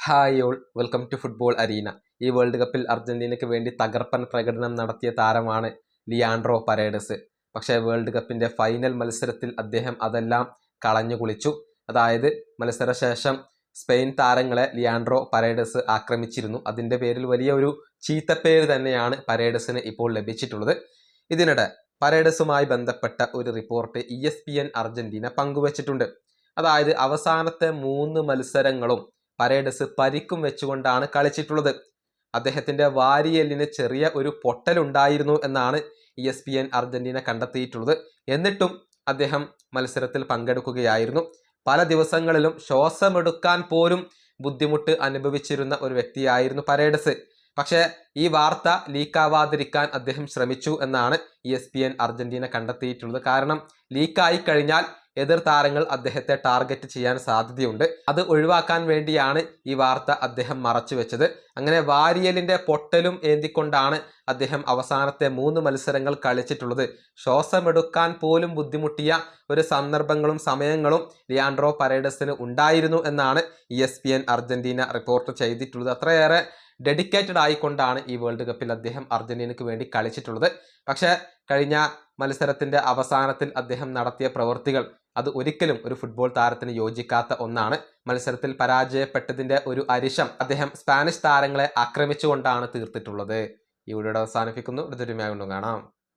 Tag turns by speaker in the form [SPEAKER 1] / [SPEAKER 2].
[SPEAKER 1] Hi all, welcome to football arena. ഈ world കപ്പിൽ അർജന്റീനയ്ക്ക് വേണ്ടി തകർപ്പൻ പ്രകടനം നടത്തിയ താരമാണ് ലിയാൻഡ്രോ പരേഡസ്. പക്ഷേ വേൾഡ് കപ്പിന്റെ ഫൈനൽ മത്സരത്തിൽ അദ്ദേഹം അതെല്ലാം കളഞ്ഞു കുളിച്ചു. അതായത് മത്സരശേഷം സ്പെയിൻ താരങ്ങളെ ലിയാൻഡ്രോ പരേഡസ് ആക്രമിച്ചിരുന്നു. അതിന്റെ പേരിൽ വലിയ ഒരു ചീത്തപ്പേര് തന്നെയാണ് പരേഡസിന് ഇപ്പോൾ ലഭിച്ചിട്ടുള്ളത്. ഇതിനിടെ പരേഡസുമായി ബന്ധപ്പെട്ട ഒരു റിപ്പോർട്ട് ESPN അർജന്റീന പങ്കുവച്ചിട്ടുണ്ട്. അതായത് അവസാനത്തെ 3 മത്സരങ്ങളും പരേഡസ് പരിക്കും വെച്ചുകൊണ്ടാണ് കളിച്ചിട്ടുള്ളത്. അദ്ദേഹത്തിന്റെ വാരിയെല്ലിന് ചെറിയ ഒരു പൊട്ടലുണ്ടായിരുന്നു എന്നാണ് ESPN അർജന്റീന കണ്ടെത്തിയിട്ടുള്ളത്. എന്നിട്ടും അദ്ദേഹം മത്സരത്തിൽ പങ്കെടുക്കുകയായിരുന്നു. പല ദിവസങ്ങളിലും ശ്വാസമെടുക്കാൻ പോലും ബുദ്ധിമുട്ട് അനുഭവിച്ചിരുന്ന ഒരു വ്യക്തിയായിരുന്നു പരേഡസ്. പക്ഷേ ഈ വാർത്ത ലീക്കാവാതിരിക്കാൻ അദ്ദേഹം ശ്രമിച്ചു എന്നാണ് ESPN അർജന്റീന കണ്ടെത്തിയിട്ടുള്ളത്. കാരണം ലീക്കായി കഴിഞ്ഞാൽ എതിർ താരങ്ങൾ അദ്ദേഹത്തെ ടാർഗറ്റ് ചെയ്യാൻ സാധ്യതയുണ്ട്. അത് ഒഴിവാക്കാൻ വേണ്ടിയാണ് ഈ വാർത്ത അദ്ദേഹം മറച്ചു വെച്ചത്. അങ്ങനെ വാരിയലിന്റെ പൊട്ടലും ഏന്തിക്കൊണ്ടാണ് അദ്ദേഹം അവസാനത്തെ 3 മത്സരങ്ങൾ കളിച്ചിട്ടുള്ളത്. ശ്വാസമെടുക്കാൻ പോലും ബുദ്ധിമുട്ടിയ ഒരു സന്ദർഭങ്ങളും സമയങ്ങളും ലിയാൻഡ്രോ പരേഡസിന് ഉണ്ടായിരുന്നു എന്നാണ് ESPN അർജന്റീന റിപ്പോർട്ട് ചെയ്തിട്ടുള്ളത്. അത്രയേറെ ഡെഡിക്കേറ്റഡ് ആയിക്കൊണ്ടാണ് ഈ വേൾഡ് കപ്പിൽ അദ്ദേഹം അർജന്റീനയ്ക്ക് വേണ്ടി കളിച്ചിട്ടുള്ളത്. പക്ഷേ കഴിഞ്ഞ മത്സരത്തിന്റെ അവസാനത്തിൽ അദ്ദേഹം നടത്തിയ പ്രവൃത്തികൾ അത് ഒരിക്കലും ഒരു ഫുട്ബോൾ താരത്തിന് യോജിക്കാത്ത ഒന്നാണ്. മത്സരത്തിൽ പരാജയപ്പെട്ടതിന്റെ ഒരു അരിശം അദ്ദേഹം സ്പാനിഷ് താരങ്ങളെ ആക്രമിച്ചുകൊണ്ടാണ് തീർത്തിട്ടുള്ളത്. ഈ വീഡിയോ അവസാനിപ്പിക്കുന്നു. അടുത്തൊരു വീഡിയോയിൽ കാണാം.